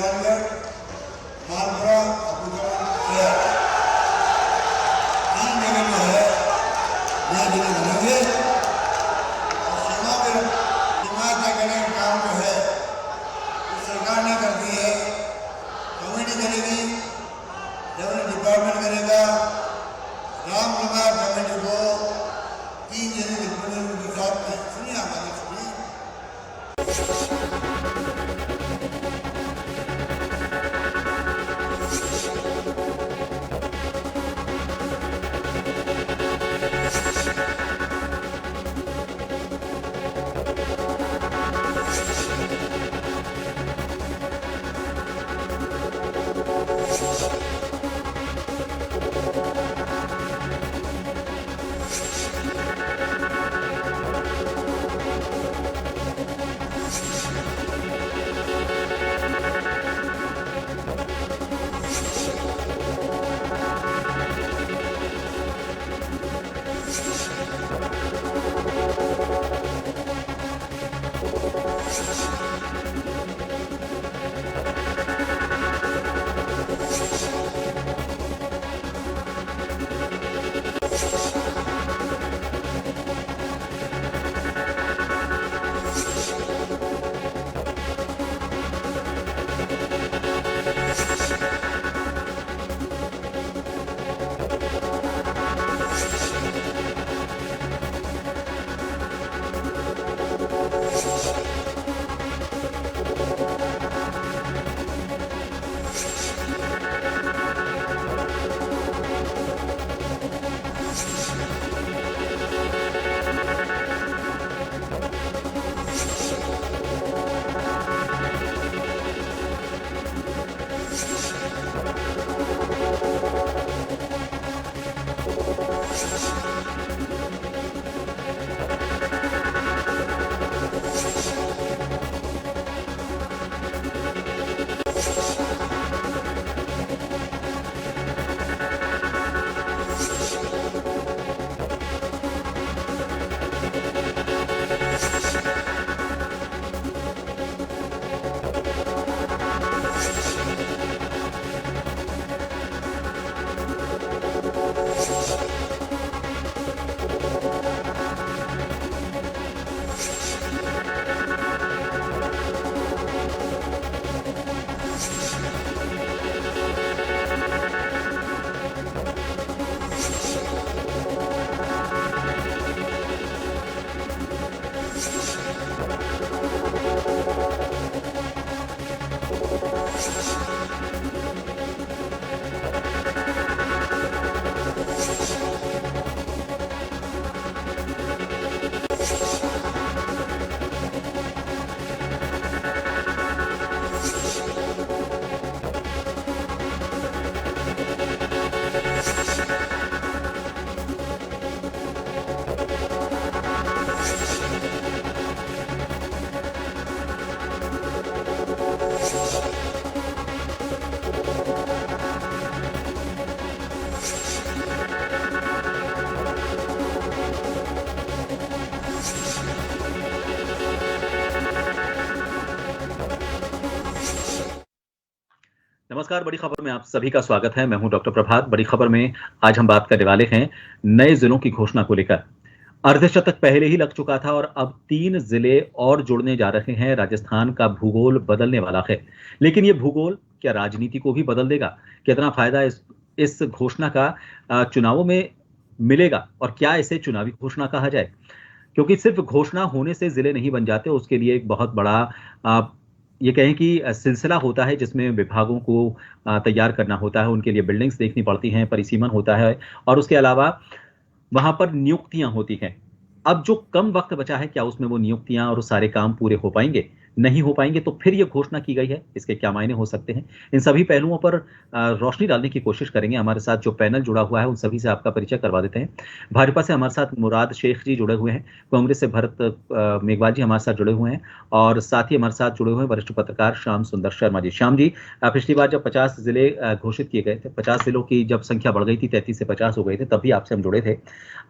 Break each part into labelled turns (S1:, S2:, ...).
S1: जवानगढ़, मालपुरा, तीन जगह जो है नए जिले बनेंगे। सीमा तय करने का काम जो है सरकार ने कर दी है, कमेटी करेगी, रेवेन्यू डिपार्टमेंट करेगा। राम कुमार कमेटी को 3 जिले के साथ में सुनिए हमारी सुनिए।
S2: नमस्कार, बड़ी खबर में आप सभी का स्वागत है। मैं हूं डॉक्टर प्रभात। बड़ी खबर में आज हम बात करने वाले हैं नए जिलों की घोषणा को लेकर। अर्धशतक पहले ही लग चुका था और अब 3 जिले और जुड़ने जा रहे हैं। राजस्थान का भूगोल बदलने वाला है, लेकिन ये भूगोल क्या राजनीति को भी बदल देगा? कितना फायदा इस घोषणा का चुनावों में मिलेगा और क्या इसे चुनावी घोषणा कहा जाए? क्योंकि सिर्फ घोषणा होने से जिले नहीं बन जाते, उसके लिए एक बहुत बड़ा ये कहें कि सिलसिला होता है जिसमें विभागों को तैयार करना होता है, उनके लिए बिल्डिंग्स देखनी पड़ती हैं, परिसीमन होता है और उसके अलावा वहां पर नियुक्तियां होती हैं। अब जो कम वक्त बचा है, क्या उसमें वो नियुक्तियां और सारे काम पूरे हो पाएंगे? नहीं हो पाएंगे तो फिर ये घोषणा की गई है, इसके क्या मायने हो सकते हैं? इन सभी पहलुओं पर रोशनी डालने की कोशिश करेंगे। हमारे साथ जो पैनल जुड़ा हुआ है उन सभी से आपका परिचय करवा देते हैं। भाजपा से हमारे साथ मुराद शेख जी जुड़े हुए हैं, कांग्रेस से भरत मेघवाल जी हमारे साथ जुड़े हुए हैं और साथ ही हमारे साथ जुड़े हुए हैं वरिष्ठ पत्रकार श्याम सुंदर शर्मा जी। श्याम जी, पिछली बार जब 50 जिले घोषित किए गए थे, 50 जिलों की जब संख्या बढ़ गई थी, 33 से 50 हो गए थे, तब भी आपसे हम जुड़े थे।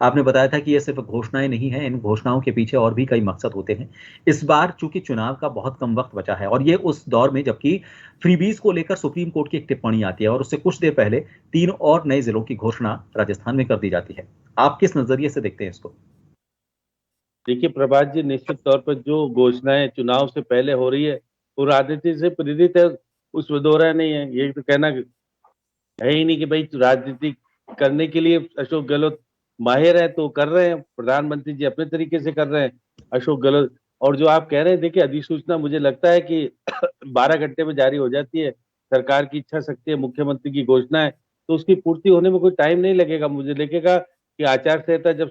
S2: आपने बताया था कि ये सिर्फ घोषणाएं नहीं है, इन घोषणाओं के पीछे और भी कई मकसद होते हैं। इस बार चूंकि चुनाव का बहुत कम वक्त बचा है, और ये उस दौर में जबकि फ्रीबीज को लेकर सुप्रीम कोर्ट की एक टिप्पणी आती है और उससे कुछ देर पहले 3 और नए जिलों की घोषणा राजस्थान में कर दी जाती है। आप किस नजरिए से देखते हैं इसको?
S3: देखिए प्रभात जी, निश्चित तौर पर जो घोषणाएं चुनाव से पहले हो रही है वो राजनीति से प्रेरित है, उसमें दो राय नहीं है। ये तो कहना है ही नहीं कि भाई राजनीति करने के लिए अशोक गहलोत माहिर है तो कर रहे हैं, प्रधानमंत्री जी अपने तरीके से कर रहे हैं, अशोक गहलोत। और जो आप कह रहे हैं, देखिए अधिसूचना मुझे लगता है कि 12 घंटे में जारी हो जाती है। सरकार की इच्छा शक्ति है, मुख्यमंत्री की घोषणा है, तो उसकी पूर्ति होने में कोई टाइम नहीं लगेगा। मुझे लगेगा कि आचार संहिता जब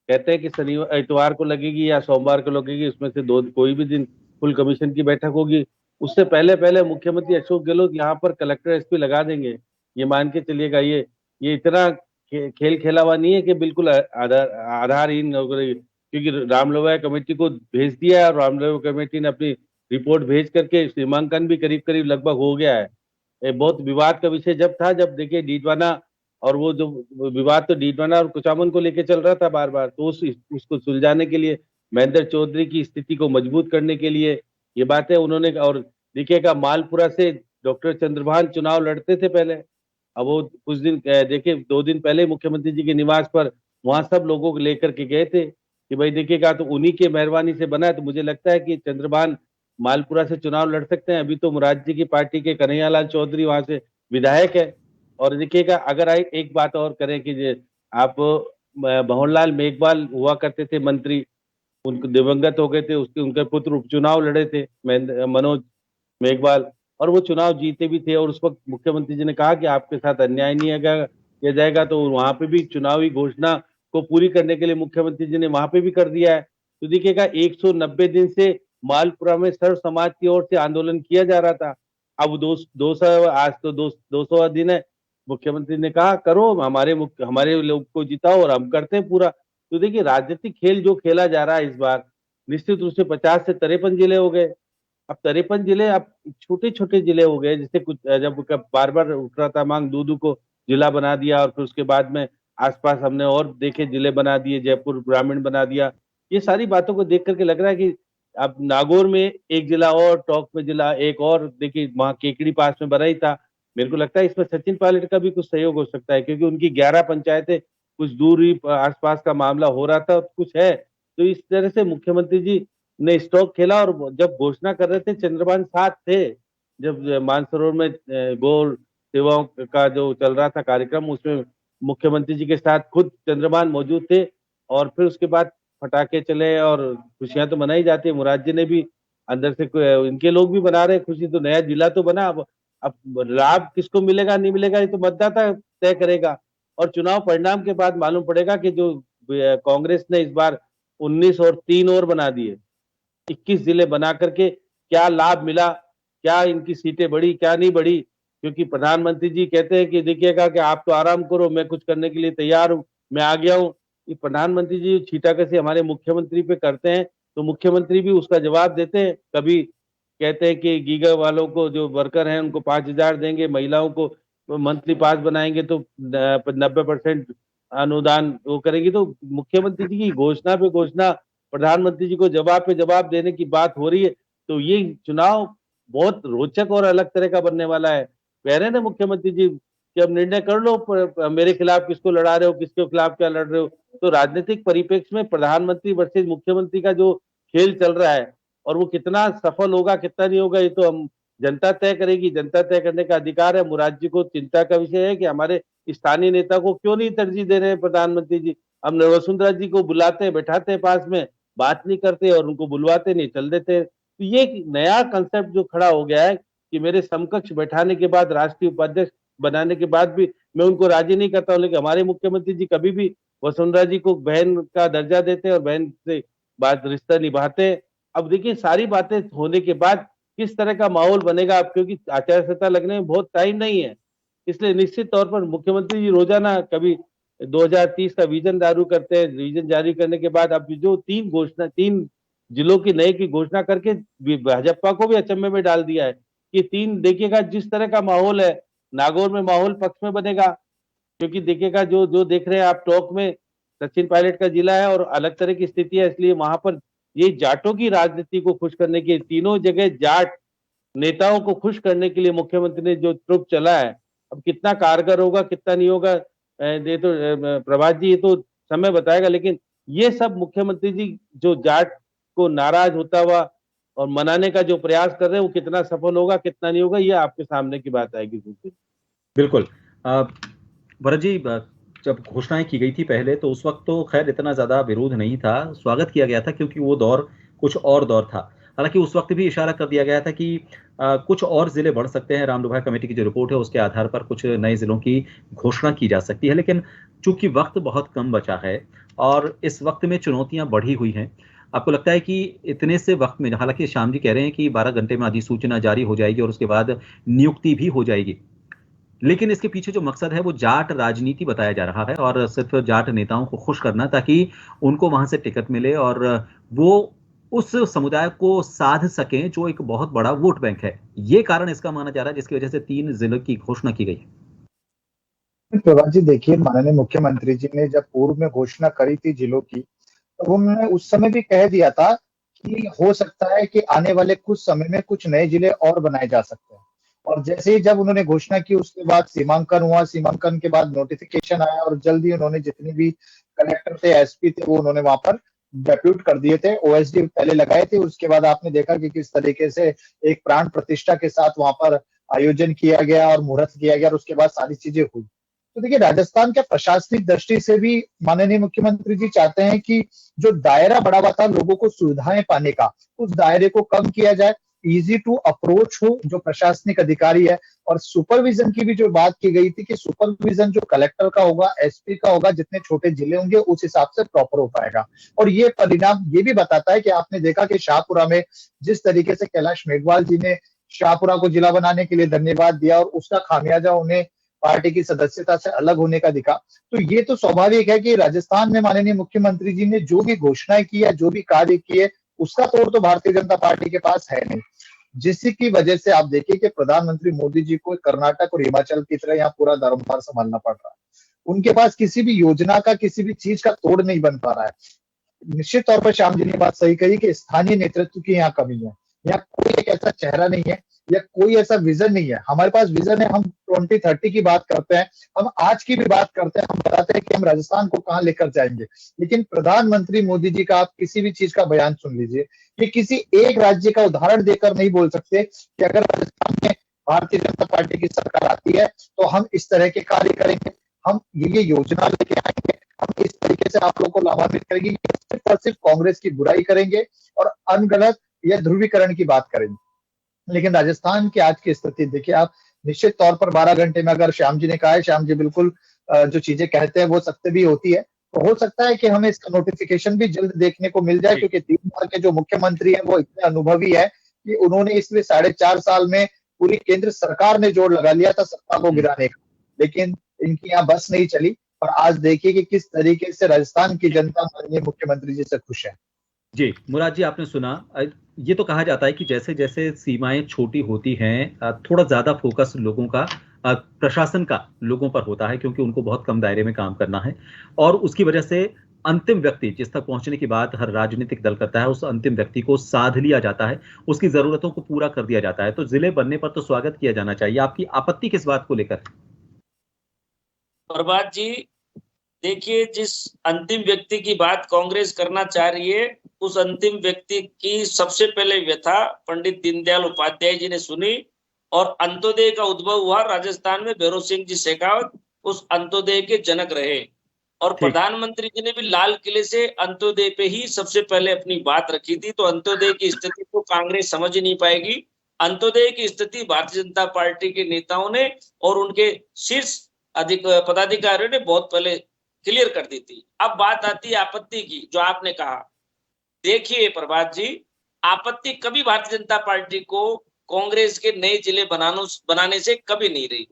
S3: कहते हैं कि शनिवार इतवार को लगेगी या सोमवार को लगेगी, उसमें से दो कोई भी दिन फुल कमीशन की बैठक होगी, उससे पहले पहले मुख्यमंत्री अशोक गहलोत यहाँ पर कलेक्टर एसपी लगा देंगे। ये मान के चलिएगा, ये इतना खेल खेला हुआ नहीं है कि बिल्कुल आधारहीन हो गई, क्योंकि रामलोया कमेटी को भेज दिया है और रामलोया कमेटी ने अपनी रिपोर्ट भेज करके सीमांकन भी करीब करीब लगभग हो गया है। ये बहुत विवाद का विषय जब था, जब देखिए डीडवाना और वो जो विवाद तो डीडवाना और कुचामन को लेके चल रहा था बार बार, तो उसको सुलझाने के लिए, महेंद्र चौधरी की स्थिति को मजबूत करने के लिए ये बातें उन्होंने। और देखिएगा मालपुरा से डॉक्टर चंद्रभान चुनाव लड़ते थे पहले, अब वो कुछ दिन देखिए 2 दिन पहले मुख्यमंत्री जी के निवास पर वहां सब लोगों को लेकर के गए थे कि भाई देखिएगा तो उन्हीं के मेहरबानी से बना है। तो मुझे लगता है कि चंद्रभान मालपुरा से चुनाव लड़ सकते हैं। अभी तो मुराद जी की पार्टी के कन्हैयालाल चौधरी वहां से विधायक है। और देखिएगा अगर एक बात और करें कि आप भंवरलाल मेघवाल हुआ करते थे मंत्री, उनको दिवंगत हो गए थे, उसके उनके पुत्र उपचुनाव लड़े थे मनोज मेघवाल, और वो चुनाव जीते भी थे। और उस वक्त मुख्यमंत्री जी ने कहा कि आपके साथ अन्याय नहीं किया जाएगा, तो वहां पे भी चुनावी घोषणा को पूरी करने के लिए मुख्यमंत्री जी ने वहां पे भी कर दिया है। तो देखिएगा 190 दिन से मालपुरा में सर्व समाज की ओर से आंदोलन किया जा रहा था। अब 200 आज तो 200 दिन है, मुख्यमंत्री ने कहा करो, हमारे लोग को जिताओ और हम करते हैं पूरा। तो देखिए राजनीतिक खेल जो खेला जा रहा है इस बार, निश्चित रूप से 50 से 53 जिले हो गए। अब 53 जिले अब छोटे छोटे जिले हो गए, जैसे कुछ जब बार बार उठ रहा था मांग, दूदू को जिला बना दिया और फिर उसके बाद में आसपास हमने और देखे जिले बना दिए, जयपुर ग्रामीण बना दिया। ये सारी बातों को देख करके लग रहा है कि अब नागौर में एक जिला और, टोंक में जिला एक और, देखिए वहां केकड़ी पास में बना ही था। मेरे को लगता है इसमें सचिन पायलट का भी कुछ सहयोग हो सकता है, क्योंकि उनकी 11 पंचायतें कुछ दूर ही आसपास का मामला हो रहा था, कुछ है। तो इस तरह से मुख्यमंत्री जी ने स्टॉक खेला। और जब घोषणा कर रहे थे चंद्रभान साथ थे, जब मानसरोवर में गौ सेवाओं का जो चल रहा था कार्यक्रम, उसमें मुख्यमंत्री जी के साथ खुद चंद्रभान मौजूद थे। और फिर उसके बाद पटाखे चले और खुशियां तो मनाई जाती है। मुराद जी ने भी अंदर से इनके लोग भी मना रहे खुशी, तो नया जिला तो बना। अब लाभ किसको मिलेगा नहीं मिलेगा ये तो मतदाता तय करेगा। और चुनाव परिणाम के बाद मालूम पड़ेगा कि जो कांग्रेस ने इस बार 19 और 3 और बना दिए, 21 जिले बना करके क्या लाभ मिला, क्या इनकी सीटें बढ़ी क्या नहीं बढ़ी। क्योंकि प्रधानमंत्री जी कहते हैं कि देखिएगा कि आप तो आराम करो, मैं कुछ करने के लिए तैयार हूं, मैं आ गया हूं। ये प्रधानमंत्री जी छीटाकशी हमारे मुख्यमंत्री पे करते हैं, तो मुख्यमंत्री भी उसका जवाब देते हैं। कभी कहते हैं कि गीगा वालों को, जो वर्कर हैं उनको 5,000 देंगे, महिलाओं को मंथली पास बनाएंगे तो 90% अनुदान वो करेगी। तो मुख्यमंत्री जी की घोषणा पे घोषणा, प्रधानमंत्री जी को जवाब पे जवाब देने की बात हो रही है। तो ये चुनाव बहुत रोचक और अलग तरह का बनने वाला है। कह रहे हैं ना मुख्यमंत्री जी कि अब निर्णय कर लो, मेरे खिलाफ किसको लड़ा रहे हो, किसके खिलाफ क्या लड़ रहे हो। तो राजनीतिक परिप्रेक्ष्य में प्रधानमंत्री वर्सेज मुख्यमंत्री का जो खेल चल रहा है, और वो कितना सफल होगा कितना नहीं होगा, ये तो हम जनता तय करेगी। जनता तय करने का अधिकार है। मुराद जी को चिंता का विषय है कि हमारे स्थानीय नेता को क्यों नहीं तरजीह दे रहे हैं प्रधानमंत्री जी। हम वसुंधरा जी को बुलाते हैं, बैठाते हैं पास में, बात नहीं करते, और उनको बुलवाते नहीं, चल देते हैं। तो ये एक नया कंसेप्ट जो खड़ा हो गया है कि मेरे समकक्ष बैठाने के बाद, राष्ट्रीय उपाध्यक्ष बनाने के बाद भी मैं उनको राजी नहीं करता हूँ। लेकिन हमारे मुख्यमंत्री जी कभी भी वसुंधरा जी को बहन का दर्जा देते हैं और बहन से बात रिश्ता निभाते हैं। अब देखिए सारी बातें होने के बाद किस तरह का माहौल बनेगा, अब क्योंकि आचार संहिता लगने में बहुत टाइम नहीं है, इसलिए निश्चित तौर पर मुख्यमंत्री जी रोजाना कभी 2030 का विजन जारी करते हैं। विजन जारी करने के बाद अब जो 3 जिलों की नए की घोषणा करके भाजपा को भी अचंभे में डाल दिया है कि 3, देखिएगा जिस तरह का माहौल है नागौर में, माहौल पक्ष में बनेगा। क्योंकि देखिएगा जो जो देख रहे हैं आप, टोंक में सचिन पायलट का जिला है और अलग तरह की स्थिति है, इसलिए वहां पर ये जाटों की राजनीति को खुश करने के, तीनों जगह जाट नेताओं को खुश करने के लिए मुख्यमंत्री ने जो ट्रुप चला है, अब कितना कारगर होगा कितना नहीं होगा, ये तो प्रभात जी ये तो समय बताएगा। लेकिन ये सब मुख्यमंत्री जी जो जाट को नाराज होता हुआ और मनाने का जो प्रयास कर रहे हैं, वो कितना सफल होगा कितना नहीं होगा, ये आपके सामने की बात आएगी।
S2: बिल्कुल। भरत जी, जब घोषणाएं की गई थी पहले, तो उस वक्त तो खैर इतना ज्यादा विरोध नहीं था, स्वागत किया गया था, क्योंकि वो दौर कुछ और दौर था। हालांकि उस वक्त भी इशारा कर दिया गया था कि कुछ और जिले बढ़ सकते हैं, रामलुभाई कमेटी की जो रिपोर्ट है उसके आधार पर कुछ नए जिलों की घोषणा की जा सकती है। लेकिन चूंकि वक्त बहुत कम बचा है और इस वक्त में चुनौतियां बढ़ी हुई हैं, आपको लगता है कि इतने से वक्त में, हालांकि श्याम जी कह रहे हैं कि 12 घंटे में अधिसूचना जारी हो जाएगी और उसके बाद नियुक्ति भी हो जाएगी, लेकिन इसके पीछे जो मकसद है वो जाट राजनीति बताया जा रहा है और सिर्फ जाट नेताओं को खुश करना, ताकि उनको वहां से टिकट मिले और वो उस समुदाय को साध सकें जो एक बहुत बड़ा वोट बैंक है। ये कारण इसका माना जा रहा है जिसकी वजह से 3 जिलों की घोषणा की गई।
S4: प्रभात जी, देखिए, माननीय मुख्यमंत्री जी ने जब पूर्व में घोषणा करी थी जिलों की, तो उन्होंने उस समय भी कह दिया था कि हो सकता है कि आने वाले कुछ समय में कुछ नए जिले और बनाए जा सकते हैं। और जैसे ही जब उन्होंने घोषणा की, उसके बाद सीमांकन हुआ, सीमांकन के बाद नोटिफिकेशन आया और जल्द ही उन्होंने जितने भी कलेक्टर थे, एसपी थे, वो उन्होंने वहां पर डेप्यूट कर दिए थे, ओएसडी पहले लगाए थे। उसके बाद आपने देखा कि किस तरीके से एक प्राण प्रतिष्ठा के साथ वहां पर आयोजन किया गया और मुहूर्त किया गया और उसके बाद सारी चीजें हुई। तो देखिए, राजस्थान के प्रशासनिक दृष्टि से भी माननीय मुख्यमंत्री जी चाहते हैं कि जो दायरा बढ़ा हुआ था लोगों को सुविधाएं पाने का, उस दायरे को कम किया जाए, इजी टू अप्रोच हो जो प्रशासनिक अधिकारी है। और सुपरविजन की भी जो बात की गई थी कि सुपरविजन जो कलेक्टर का होगा, एसपी का होगा, जितने छोटे जिले होंगे उस हिसाब से प्रॉपर हो पाएगा। और ये परिणाम ये भी बताता है कि आपने देखा कि शाहपुरा में जिस तरीके से कैलाश मेघवाल जी ने शाहपुरा को जिला बनाने के लिए धन्यवाद दिया और उसका खामियाजा उन्हें पार्टी की सदस्यता से अलग होने का दिखा। तो ये तो स्वाभाविक है कि राजस्थान में माननीय मुख्यमंत्री जी ने जो भी घोषणाएं की है, जो भी कार्य किए, उसका तोड़ तो भारतीय जनता पार्टी के पास है नहीं, जिसकी वजह से आप देखिए कि प्रधानमंत्री मोदी जी को कर्नाटक और हिमाचल की तरह यहाँ पूरा दारोमदार संभालना पड़ रहा है। उनके पास किसी भी योजना का, किसी भी चीज का तोड़ नहीं बन पा रहा है। निश्चित तौर पर श्याम जी ने बात सही कही कि स्थानीय नेतृत्व की यहाँ कमी है। यहाँ कोई एक ऐसा चेहरा नहीं है या कोई ऐसा विजन नहीं है। हमारे पास विजन है, हम 2030 की बात करते हैं, हम आज की भी बात करते हैं, हम बताते हैं कि हम राजस्थान को कहां लेकर जाएंगे। लेकिन प्रधानमंत्री मोदी जी का आप किसी भी चीज का बयान सुन लीजिए, ये किसी एक राज्य का उदाहरण देकर नहीं बोल सकते कि अगर राजस्थान में भारतीय जनता पार्टी की सरकार आती है तो हम इस तरह के कार्य करेंगे, हम ये योजना लेके आएंगे, हम इस तरीके से आप लोगों को लाभान्वित करेंगे। सिर्फ और सिर्फ कांग्रेस की बुराई करेंगे और अनगलत या ध्रुवीकरण की बात करेंगे। लेकिन राजस्थान की आज की स्थिति देखिए आप, निश्चित तौर पर 12 घंटे में, अगर श्याम जी ने कहा है, श्याम जी बिल्कुल जो चीजें कहते हैं वो सत्य भी होती है, तो हो सकता है कि हमें इसका नोटिफिकेशन भी जल्द देखने को मिल जाए, क्योंकि 3 बार के जो मुख्यमंत्री हैं वो इतने अनुभवी है कि उन्होंने इसलिए 4.5 साल में पूरी केंद्र सरकार ने जोर लगा लिया था सत्ता को गिराने का, लेकिन इनकी यहाँ बस नहीं चली। और आज देखिए कि किस तरीके से राजस्थान की जनता माननीय मुख्यमंत्री जी से खुश है।
S2: जी मुराद जी, आपने सुना, ये तो कहा जाता है कि जैसे जैसे सीमाएं छोटी होती हैं, थोड़ा ज्यादा फोकस लोगों का, प्रशासन का लोगों पर होता है, क्योंकि उनको बहुत कम दायरे में काम करना है और उसकी वजह से अंतिम व्यक्ति जिस तक पहुंचने की बात हर राजनीतिक दल करता है, उस अंतिम व्यक्ति को साध लिया जाता है, उसकी जरूरतों को पूरा कर दिया जाता है। तो जिले बनने पर तो स्वागत किया जाना चाहिए। आपकी आपत्ति किस बात को लेकर?
S5: प्रभात जी, देखिए, जिस अंतिम व्यक्ति की बात कांग्रेस करना चाह रही है, उस अंतिम व्यक्ति की सबसे पहले व्यथा पंडित दीनदयाल उपाध्याय जी ने सुनी और अंत्योदय का उद्भव हुआ राजस्थान में। भैरव सिंह जी शेखावत उस अंत्योदय के जनक रहे और प्रधानमंत्री जी ने भी लाल किले से अंत्योदय पे ही सबसे पहले अपनी बात रखी थी। तो अंत्योदय की स्थिति को कांग्रेस समझ ही नहीं पाएगी। अंत्योदय की स्थिति भारतीय जनता पार्टी के नेताओं ने और उनके शीर्ष पदाधिकारियों ने बहुत पहले क्लियर कर दी थी। अब बात आती है आपत्ति की, जो आपने कहा। देखिए प्रभात जी, आपत्ति कभी भारतीय जनता पार्टी को कांग्रेस के नए जिले बनाने से कभी नहीं रही।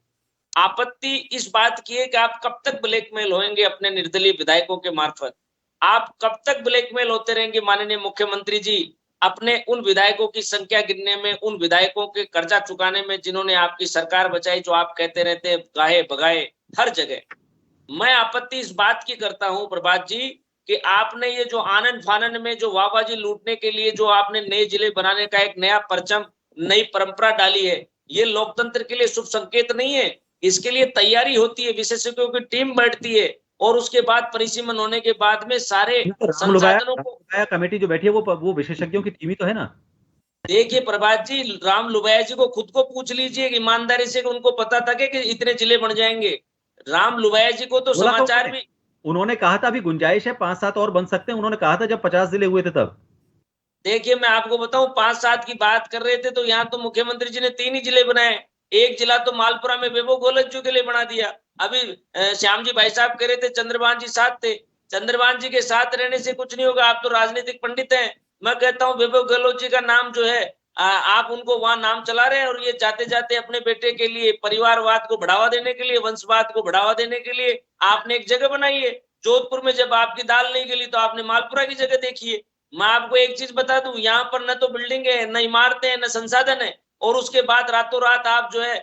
S5: आपत्ति इस बात की है कि आप कब तक ब्लैकमेल होंगे अपने निर्दलीय विधायकों के मार्फत, आप कब तक ब्लैकमेल होते रहेंगे माननीय मुख्यमंत्री जी, अपने उन विधायकों की संख्या गिनने में, उन विधायकों के कर्जा चुकाने में जिन्होंने आपकी सरकार बचाई, जो आप कहते रहते गाहे बगाए हर जगह। मैं आपत्ति इस बात की करता हूं प्रभात जी कि आपने ये जो आनन फानन में जो वाहवाही लूटने के लिए जो आपने नए जिले बनाने का एक नया परचम, नई परंपरा डाली है, ये लोकतंत्र के लिए शुभ संकेत नहीं है। इसके लिए तैयारी होती है, विशेषज्ञों की टीम बैठती है और उसके बाद परिसीमन होने के बाद में सारे संसाधनों को
S2: कमेटी जो बैठी है वो विशेषज्ञों की टीम ही तो है ना।
S5: देखिए प्रभात जी, राम लुबाया जी को खुद को पूछ लीजिए ईमानदारी से कि उनको पता था कि इतने जिले बन जाएंगे। राम लुबाया जी को तो समाचार भी
S2: उन्होंने कहा था अभी गुंजाइश है 5-7 और बन सकते हैं, उन्होंने कहा था जब 50 जिले हुए थे तब।
S5: देखिए मैं आपको बताऊं, 5-7 की बात कर रहे थे तो यहाँ तो मुख्यमंत्री जी ने 3 ही जिले बनाए। एक जिला तो मालपुरा में वैभव गोलज्जू के लिए बना दिया। अभी श्याम जी भाई साहब कह रहे थे चंद्रभान जी साथ थे। चंद्रभान जी के साथ रहने से कुछ नहीं होगा, आप तो राजनीतिक पंडित हैं। मैं कहता हूँ वैभव गहलोत जी का नाम जो है आप उनको वहां नाम चला रहे हैं और ये जाते जाते अपने बेटे के लिए परिवारवाद को बढ़ावा देने के लिए, वंशवाद को बढ़ावा देने के लिए आपने एक जगह बनाई है। जोधपुर में जब आपकी दाल नहीं गली तो आपने मालपुरा की जगह देखी है। मैं आपको एक चीज बता दूं, यहाँ पर न तो बिल्डिंग है, न इमारतें हैं, न संसाधन है, और उसके बाद रातों रात आप जो है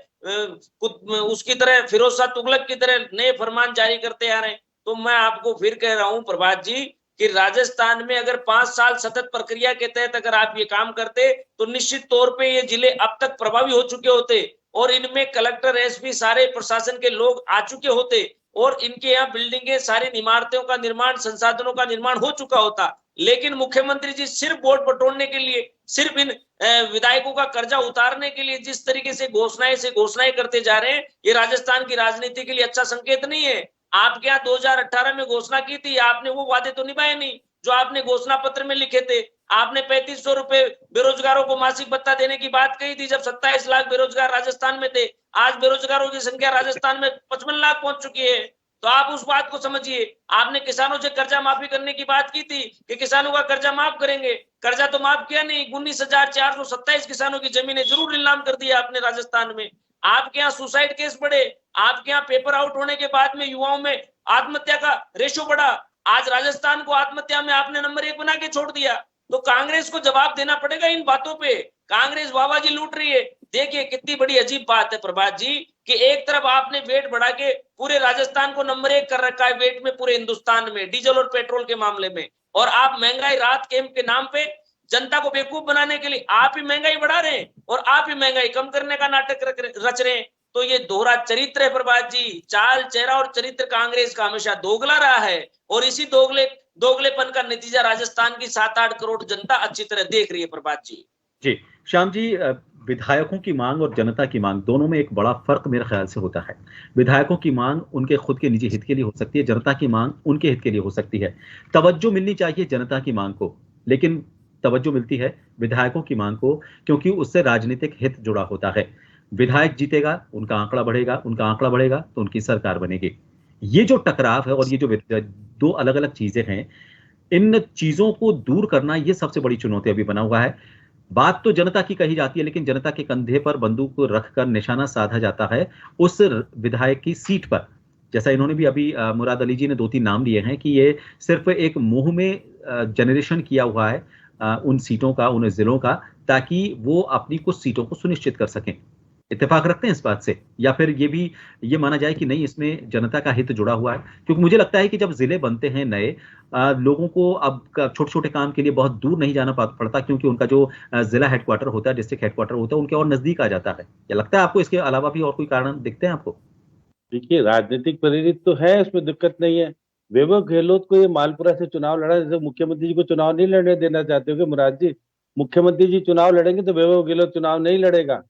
S5: उसकी तरह फिरोज शाह तुगलक की तरह नए फरमान जारी करते आ रहे हैं। तो मैं आपको फिर कह रहा हूं प्रभात जी कि राजस्थान में अगर 5 साल सतत प्रक्रिया के तहत अगर आप ये काम करते तो निश्चित तौर पे ये जिले अब तक प्रभावी हो चुके होते और इनमें कलेक्टर, एसपी, सारे प्रशासन के लोग आ चुके होते और इनके यहाँ बिल्डिंगें, सारी इमारतों का निर्माण, संसाधनों का निर्माण हो चुका होता। लेकिन मुख्यमंत्री जी सिर्फ वोट बटोरने के लिए, सिर्फ इन विधायकों का कर्जा उतारने के लिए जिस तरीके से घोषणाएं करते जा रहे हैं, ये राजस्थान की राजनीति के लिए अच्छा संकेत नहीं है। आपके यहाँ 2018 में घोषणा की थी, आपने वो वादे तो निभाए नहीं जो आपने घोषणा पत्र में लिखे थे। आपने 3500 रुपए बेरोजगारों को मासिक भत्ता देने की बात कही थी जब 27 लाख बेरोजगार राजस्थान में थे। आज बेरोजगारों की संख्या राजस्थान में 55 लाख पहुंच चुकी है। तो आप उस बात को समझिए। आपने किसानों से कर्जा माफी करने की बात की थी कि किसानों का कर्जा माफ करेंगे, कर्जा तो माफ किया नहीं। 19,427 किसानों की जमीनें जरूर नीलाम कर दिया आपने राजस्थान में। आपके यहाँ सुसाइड केस बढ़े, आपके यहाँ पेपर आउट होने के बाद में युवाओं में आत्महत्या का रेशो बढ़ा। आज राजस्थान को आत्महत्या में आपने नंबर 1 बना के छोड़ दिया। तो कांग्रेस को जवाब देना पड़ेगा इन बातों पे। कांग्रेस वाहवाही लूट रही है। देखिए कितनी बड़ी अजीब बात है प्रभात जी कि एक तरफ आपने वेट बढ़ा के पूरे राजस्थान को नंबर 1 कर रखा है वेट में पूरे हिंदुस्तान में, डीजल और पेट्रोल के मामले में, और आप महंगाई राहत कैंप के नाम पे जनता को बेवकूफ बनाने के लिए आप ही महंगाई बढ़ा रहे हैं और आप ही महंगाई कम करने का नाटक रच रहे हैं। तो ये दोहरा चरित्र है प्रभात जी। चाल, चेहरा और चरित्र कांग्रेस का हमेशा दोगला रहा है और इसी दोगलेपन का नतीजा राजस्थान की 7-8 करोड़ जनता अच्छी तरह देख रही है प्रभात जी।
S2: जी श्याम जी, विधायकों की मांग और जनता की मांग दोनों में एक बड़ा फर्क मेरे ख्याल से होता है। विधायकों की मांग उनके खुद के निजी हित के लिए हो सकती है, जनता की मांग उनके हित के लिए हो सकती है। तवज्जो मिलनी चाहिए जनता की मांग को, लेकिन तवज्जो मिलती है विधायकों की मांग को क्योंकि उससे राजनीतिक हित जुड़ा होता है। विधायक जीतेगा, उनका आंकड़ा बढ़ेगा तो उनकी सरकार बनेगी। ये जो टकराव है और ये जो दो अलग अलग चीजें हैं, इन चीजों को दूर करना ये सबसे बड़ी चुनौती अभी बना हुआ है। बात तो जनता की कही जाती है लेकिन जनता के कंधे पर बंदूक को रखकर निशाना साधा जाता है उस विधायक की सीट पर। जैसा इन्होंने भी अभी मुराद अली जी ने 2-3 नाम लिए हैं कि ये सिर्फ एक मुंह में जनरेशन किया हुआ है उन सीटों का, उन जिलों का, ताकि वो अपनी कुछ सीटों को सुनिश्चित कर सकें। इत्तेफाक रखते हैं इस बात से, या फिर ये माना जाए कि नहीं इसमें जनता का हित जुड़ा हुआ है? क्योंकि मुझे लगता है कि जब जिले बनते हैं नए, लोगों को अब छोटे छोटे काम के लिए बहुत दूर नहीं जाना पड़ता क्योंकि उनका जो जिला हेडक्वार्टर होता है, डिस्ट्रिक्ट हेडक्वार्टर होता है, उनके और नजदीक आ जाता है। क्या लगता है आपको इसके अलावा भी और कोई कारण दिखते हैं आपको?
S3: देखिए राजनीतिक प्रेरित तो है, उसमें दिक्कत नहीं है। वैभव गहलोत को ये मालपुरा से चुनाव लड़ा, जैसे मुख्यमंत्री जी को चुनाव नहीं लड़ने देना चाहते हो कि मुराद जी? मुख्यमंत्री जी चुनाव लड़ेंगे तो वैभव गहलोत चुनाव नहीं लड़ेगा।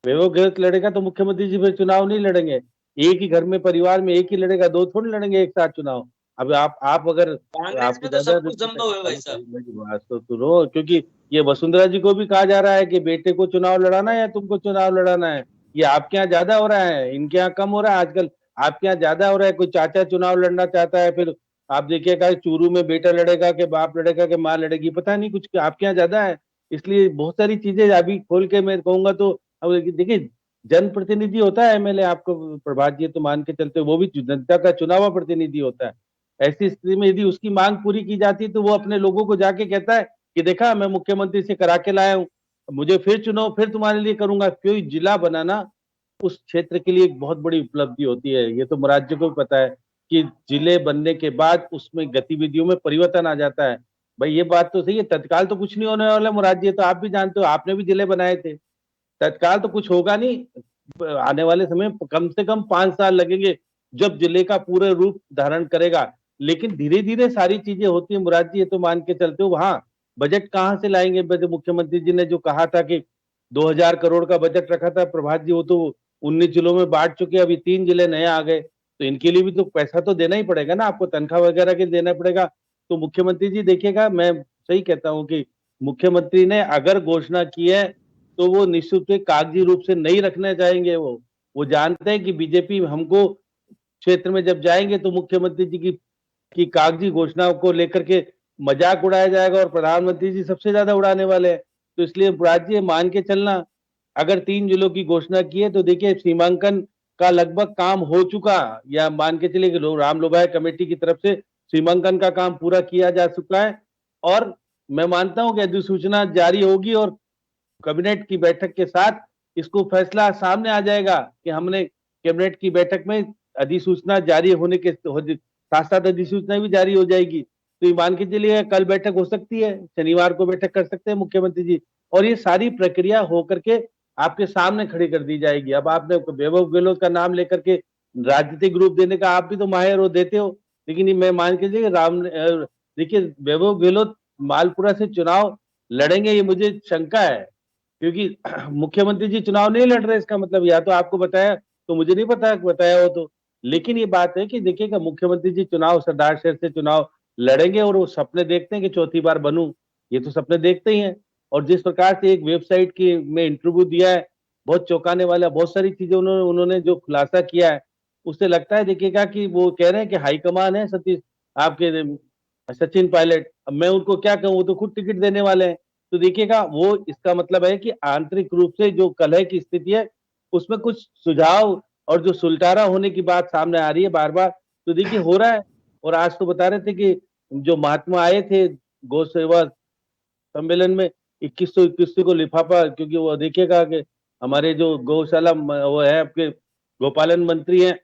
S3: वैभव गहलोत लड़ेगा तो मुख्यमंत्री जी फिर चुनाव नहीं लड़ेंगे। एक ही घर में, परिवार में एक ही लड़ेगा, 2 थोड़ी लड़ेंगे एक साथ चुनाव। अब आप अगर
S5: कांग्रेस में तो सब कुछ संभव है भाई साहब।
S3: तो सुनो, क्योंकि ये वसुंधरा जी को भी कहा जा रहा है कि बेटे को चुनाव लड़ाना है या तुमको चुनाव लड़ाना है। ये आपके यहाँ ज्यादा हो रहा है, इनके यहाँ कम हो रहा है आजकल। आपके यहाँ ज्यादा हो रहा है, कोई चाचा चुनाव लड़ना चाहता है, फिर आप देखिएगा चूरू में बेटा लड़ेगा कि बाप लड़ेगा कि माँ लड़ेगी, पता नहीं कुछ आपके यहाँ ज्यादा है। इसलिए बहुत सारी चीजें अभी खोल के मैं कहूंगा तो अब देखिए, जनप्रतिनिधि होता है एमएलए, आपको प्रभात जी तो मान के चलते, वो भी जनता का चुना हुआ प्रतिनिधि होता है। ऐसी स्थिति में यदि उसकी मांग पूरी की जाती तो वो अपने लोगों को जाके कहता है कि देखा मैं मुख्यमंत्री से करा के लाया हूँ, मुझे फिर चुनो, फिर तुम्हारे लिए करूंगा। कोई जिला बनाना उस क्षेत्र के लिए एक बहुत बड़ी उपलब्धि होती है, ये तो मुराद जी को भी पता है। कि जिले बनने के बाद उसमें गतिविधियों में परिवर्तन आ जाता है। भाई ये बात तो सही है, तत्काल तो कुछ नहीं होने वाला मुराद जी, तो आप भी जानते हो, आपने भी जिले बनाए थे। तत्काल तो कुछ होगा नहीं, आने वाले समय कम से कम 5 साल लगेंगे जब जिले का पूरा रूप धारण करेगा। लेकिन धीरे धीरे सारी चीजें होती है मुराद जी, ये तो मान के चलते हो। हाँ, बजट कहाँ से लाएंगे? मुख्यमंत्री जी ने जो कहा था कि 2000 करोड़ का बजट रखा था प्रभात जी, वो तो 19 जिलों में बांट चुके, अभी 3 जिले नए आ गए, तो इनके लिए भी तो पैसा तो देना ही पड़ेगा ना, आपको तनख्वाह वगैरह के देना पड़ेगा। तो मुख्यमंत्री जी देखिएगा, मैं सही कहता हूँ कि मुख्यमंत्री ने अगर घोषणा की है तो वो निश्चित रूप से कागजी रूप से नहीं रखना चाहेंगे। वो जानते हैं कि बीजेपी हमको क्षेत्र में जब जाएंगे तो मुख्यमंत्री जी की कागजी घोषणाओं को लेकर के मजाक उड़ाया जाएगा, और प्रधानमंत्री जी सबसे ज्यादा उड़ाने वाले हैं। तो इसलिए राज्य मान के चलना, अगर 3 जिलों की घोषणा की है तो देखिए सीमांकन का लगभग काम हो चुका, या मान के चलिए कि राम लोभाय कमेटी की तरफ से सीमांकन का काम पूरा किया जा चुका है। और मैं मानता हूं कि अधिसूचना जारी होगी और कैबिनेट की बैठक के साथ इसको फैसला सामने आ जाएगा कि हमने कैबिनेट की बैठक में अधिसूचना जारी होने के साथ साथ अधिसूचना भी जारी हो जाएगी। तो ये मान के चलिए कल बैठक हो सकती है, शनिवार को बैठक कर सकते हैं मुख्यमंत्री जी, और ये सारी प्रक्रिया होकर के आपके सामने खड़ी कर दी जाएगी। अब आपने वैभव गहलोत का नाम लेकर के राजनीतिक रूप देने का आप भी तो माहिर हो, देते हो, लेकिन मैं मान के चलिए देखिए वैभव गहलोत मालपुरा से चुनाव लड़ेंगे, ये मुझे शंका है, क्योंकि मुख्यमंत्री जी चुनाव नहीं लड़ रहे, इसका मतलब या तो आपको बताया तो मुझे नहीं पता, बताया हो तो। लेकिन ये बात है कि देखिएगा मुख्यमंत्री जी चुनाव सरदार शहर से चुनाव लड़ेंगे, और वो सपने देखते हैं कि चौथी बार बनूं, ये तो सपने देखते ही हैं। और जिस प्रकार से एक वेबसाइट की में इंटरव्यू दिया है, बहुत चौंकाने वाला, बहुत सारी चीजें उन्होंने जो खुलासा किया है, उससे लगता है देखिएगा कि वो कह रहे हैं कि हाईकमान है सतीश आपके सचिन पायलट। अब मैं उनको क्या कहूँ, वो तो खुद टिकट देने वाले हैं। तो देखिएगा वो इसका मतलब है कि आंतरिक रूप से जो कलह की स्थिति है उसमें कुछ सुझाव और जो सुलटारा होने की बात सामने आ रही है बार बार, तो देखिए हो रहा है। और आज तो बता रहे थे कि जो महात्मा आए थे गौ सेवा सम्मेलन में 2121 को लिफाफा, क्योंकि वो देखिएगा कि हमारे जो गौशाला वो है आपके गोपालन मंत्री हैं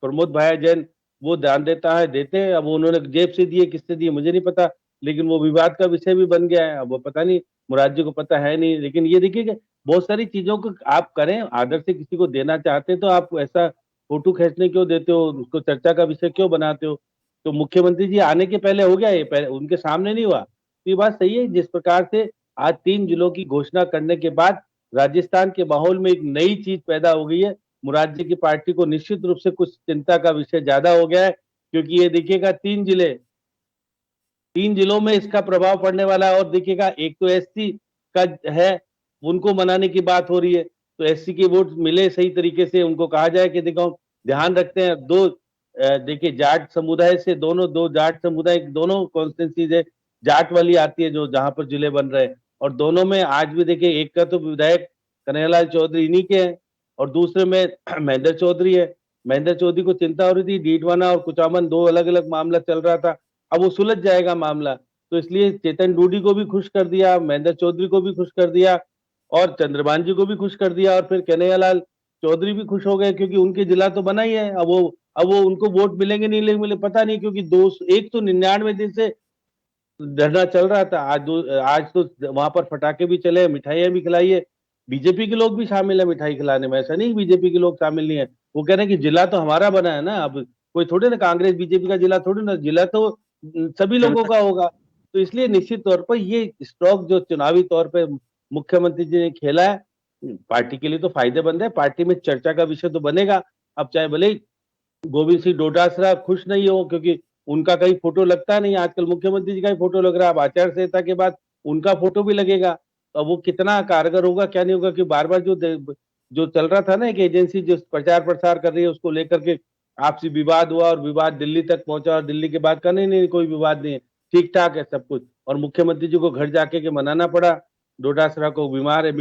S3: प्रमोद भाई जैन, वो दान देते हैं। अब उन्होंने जेब से दिए, किससे दिए मुझे नहीं पता, लेकिन वो विवाद का विषय भी बन गया है। अब वो पता नहीं, मुराद जी को पता है नहीं, लेकिन ये देखिए कि बहुत सारी चीजों को आप करें, आदर से किसी को देना चाहते हैं तो आप ऐसा फोटो खींचने क्यों देते हो, उसको चर्चा का विषय क्यों बनाते हो? तो मुख्यमंत्री जी आने के पहले हो गया, ये पहले उनके सामने नहीं हुआ। तो ये बात सही है, जिस प्रकार से आज 3 जिलों की घोषणा करने के बाद राजस्थान के माहौल में एक नई चीज पैदा हो गई है। मुराद जी की पार्टी को निश्चित रूप से कुछ चिंता का विषय ज्यादा हो गया है, क्योंकि ये देखिएगा 3 जिलों में इसका प्रभाव पड़ने वाला है। और देखिएगा एक तो एससी का है, उनको मनाने की बात हो रही है, तो एससी के वोट मिले सही तरीके से, उनको कहा जाए कि देखो ध्यान रखते हैं। देखिए जाट समुदाय से दो जाट समुदाय दोनों कॉन्स्टिट्यूंसीज है, जाट वाली आती है जो जहां पर जिले बन रहे हैं, और दोनों में आज भी देखिए एक का तो विधायक कन्हैयालाल चौधरी इन्हीं के हैं, और दूसरे में महेंद्र चौधरी है। महेंद्र चौधरी को चिंता हो रही थी, डीडवाना और कुचामन 2 अलग अलग मामला चल रहा था, अब वो सुलझ जाएगा मामला, तो इसलिए चेतन डूडी को भी खुश कर दिया, महेंद्र चौधरी को भी खुश कर दिया, और चंद्रभान जी को भी खुश कर दिया, और फिर कन्हैयालाल चौधरी भी खुश हो गए क्योंकि उनके जिला तो बना ही है। अब वो उनको वोट मिलेंगे नहीं मिले पता नहीं, क्योंकि एक तो 99 दिन से धरना चल रहा था, आज तो वहां पर पटाखे भी चले, मिठाइयां भी खिलाई है, बीजेपी के लोग भी शामिल है मिठाई खिलाने में, ऐसा नहीं बीजेपी के लोग शामिल नहीं है। वो कह रहे हैं कि जिला तो हमारा बना है ना, अब कोई थोड़े ना कांग्रेस बीजेपी का जिला थोड़ी ना, जिला तो सभी लोगों का होगा। तो इसलिए निश्चित तौर पर ये स्ट्रोक जो चुनावी तौर पर मुख्यमंत्री जी ने खेला है, पार्टी के लिए तो फायदेमंद है, पार्टी में चर्चा का विषय तो बनेगा। अब चाहे भले ही गोविंद सिंह डोटासरा खुश नहीं हो, क्योंकि उनका कहीं फोटो लगता नहीं, आजकल मुख्यमंत्री जी का ही फोटो लग रहा है, अब आचार संहिता के बाद उनका फोटो भी लगेगा, तो वो कितना कारगर होगा क्या नहीं होगा, कि बार बार जो चल रहा था ना, एक एजेंसी जो प्रचार प्रसार कर रही है उसको लेकर के आपसी विवाद हुआ, और विवाद दिल्ली तक पहुंचा, और दिल्ली के बाद का नहीं कोई विवाद नहीं है, ठीक ठाक है सब कुछ, और मुख्यमंत्री जी को घर जाके के मनाना पड़ा, डोटासरा को बीमार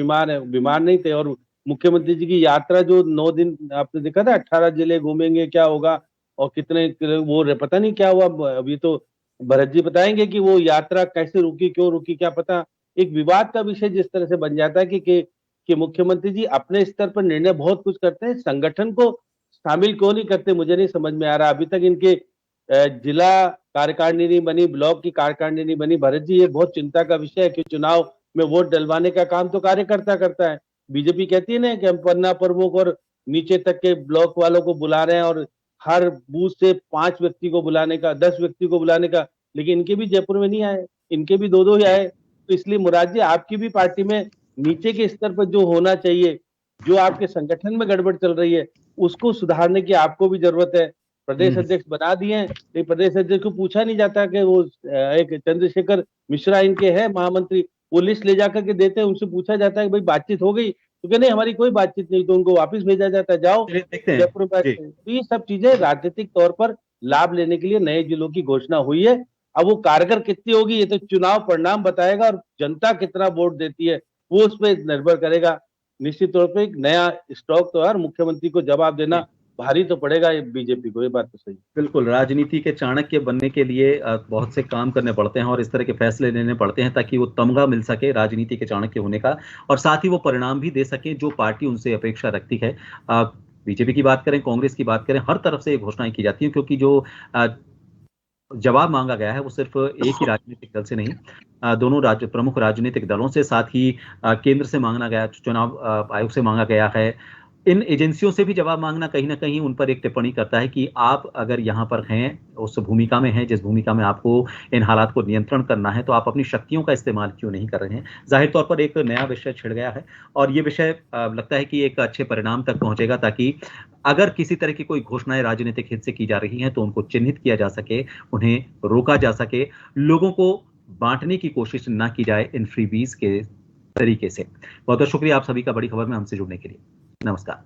S3: नहीं थे। और मुख्यमंत्री जी की यात्रा जो 9 दिन आपने देखा था, 18 जिले घूमेंगे, क्या होगा और कितने वो पता नहीं क्या हुआ, अभी तो भरत जी बताएंगे कि वो यात्रा कैसे रुकी, क्यों रुकी, क्या पता। एक विवाद का विषय जिस तरह से बन जाता है कि मुख्यमंत्री जी अपने स्तर पर निर्णय बहुत कुछ करते हैं, संगठन को शामिल क्यों नहीं करते, मुझे नहीं समझ में आ रहा। अभी तक इनके जिला कार्यकारिणी बनी, ब्लॉक की कार्यकारिणी बनी। भरत जी, ये बहुत चिंता का विषय है कि चुनाव में वोट डलवाने का काम तो कार्यकर्ता करता है। बीजेपी कहती है ना कि हम पन्ना प्रमुख और नीचे तक के ब्लॉक वालों को बुला रहे हैं और हर बूथ से 5 व्यक्ति को बुलाने का, 10 व्यक्ति को बुलाने का, लेकिन इनके भी जयपुर में नहीं आए, इनके भी 2-2 ही आए। तो इसलिए मुराद जी, आपकी भी पार्टी में नीचे के स्तर पर जो होना चाहिए, जो आपके संगठन में गड़बड़ चल रही है, उसको सुधारने की आपको भी जरूरत है। प्रदेश अध्यक्ष बना दिए हैं, लेकिन प्रदेश अध्यक्ष को पूछा नहीं जाता कि वो एक चंद्रशेखर मिश्रा इनके हैं महामंत्री, वो लिस्ट ले जाकर के देते हैं, उनसे पूछा जाता है कि भाई बातचीत हो गई, तो कहते नहीं हमारी कोई बातचीत नहीं, तो उनको वापस भेजा जाता है, जाओ
S2: देखते हैं।
S3: जयपुर में बैठते हैं। तो ये सब चीजें राजनीतिक तौर पर लाभ लेने के लिए नए जिलों की घोषणा हुई है। अब वो कारगर कितनी होगी ये तो चुनाव परिणाम बताएगा, और जनता कितना वोट देती है वो उस पर निर्भर करेगा। निश्चित तौर पर एक नया स्टॉक तो है, मुख्यमंत्री को जवाब देना भारी तो पड़ेगा ये बीजेपी को, ये बात तो सही।
S2: बिल्कुल, राजनीति के चाणक्य बनने के लिए बहुत से काम करने पड़ते हैं और इस तरह के फैसले लेने पड़ते हैं ताकि वो तमगा मिल सके राजनीति के चाणक्य होने का, और साथ ही वो परिणाम भी दे सके जो पार्टी उनसे अपेक्षा रखती है। बीजेपी की बात करें, कांग्रेस की बात करें, हर तरफ से ये घोषणाएं की जाती हैं, क्योंकि जो जवाब मांगा गया है वो सिर्फ एक ही राजनीतिक दल से नहीं, दोनों प्रमुख राजनीतिक दलों से, साथ ही केंद्र से मांगा गया, चुनाव आयोग से मांगा गया है। इन एजेंसियों से भी जवाब मांगना कहीं ना कहीं उन पर एक टिप्पणी करता है कि आप अगर यहाँ पर हैं, उस भूमिका में हैं जिस भूमिका में आपको इन हालात को नियंत्रण करना है, तो आप अपनी शक्तियों का इस्तेमाल क्यों नहीं कर रहे हैं। जाहिर तौर पर एक नया विषय छिड़ गया है और ये विषय लगता है कि एक अच्छे परिणाम तक पहुंचेगा, ताकि अगर किसी तरह की कोई घोषणाएं राजनीतिक हित से की जा रही हैं तो उनको चिन्हित किया जा सके, उन्हें रोका जा सके, लोगों को बांटने की कोशिश ना की जाए इन फ्रीबीज के तरीके से। बहुत बहुत शुक्रिया आप सभी का बड़ी खबर में हमसे जुड़ने के लिए। नमस्कार।